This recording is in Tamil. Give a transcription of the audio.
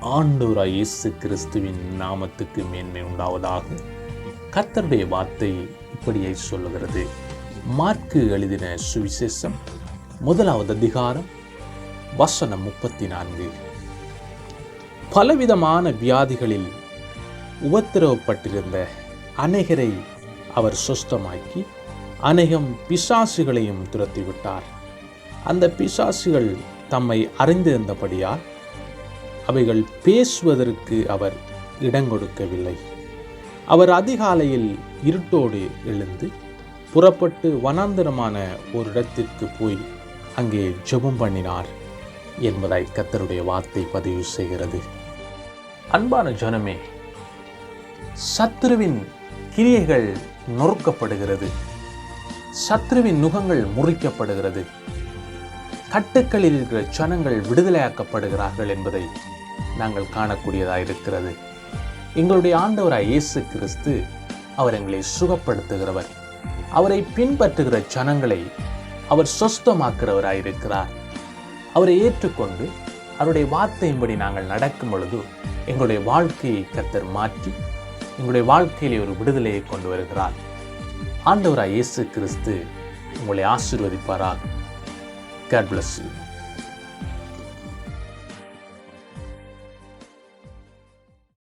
ஆண்டவராய் இயேசு கிறிஸ்துவின் நாமத்துக்கு மேன்மை உண்டாவதாக. கர்த்தருடைய வார்த்தை இப்படியே சொல்லுகிறது. மார்க்கு எழுதின சுவிசேஷம் 1 அதிகாரம் வசனம் 34. பலவிதமான வியாதிகளில் உபத்திரவப்பட்டிருந்த அநேகரை அவர் சுஸ்தமாக்கி அநேகம் பிசாசுகளையும் துரத்திவிட்டார். அந்த பிசாசுகள் தம்மை அறிந்திருந்தபடியால் அவைகள் பேசுவதற்கு அவர் இடங்கொடுக்கவில்லை. அவர் அதிகாலையில் இருட்டோடு எழுந்து புறப்பட்டு வனாந்தரமான ஒரு இடத்திற்கு போய் அங்கே ஜெபம் பண்ணினார் என்பதை கர்த்தருடைய வார்த்தை பதிவு செய்கிறது. அன்பான ஜனமே, சத்துருவின் கிரியைகள் நொறுக்கப்படுகிறது, சத்துருவின் நுகங்கள் முறிக்கப்படுகிறது, கட்டுக்களில் இருக்கிற ஜனங்கள் விடுதலையாக்கப்படுகிறார்கள் என்பதை நாங்கள் காணக்கூடியதாக இருக்கிறது. எங்களுடைய ஆண்டவராய் இயேசு கிறிஸ்து அவர் எங்களை சுகப்படுத்துகிறவர். அவரை பின்பற்றுகிற ஜனங்களை அவர் சொஸ்தமாக்குறவராயிருக்கிறார். அவரை ஏற்றுக்கொண்டு அவருடைய வார்த்தையின்படி நாங்கள் நடக்கும் பொழுது எங்களுடைய வாழ்க்கையை கர்த்தர் மாற்றி எங்களுடைய வாழ்க்கையிலே ஒரு விடுதலையை கொண்டு வருகிறார். ஆண்டவராய் இயேசு கிறிஸ்து உங்களை ஆசீர்வதிப்பாராக. God bless you.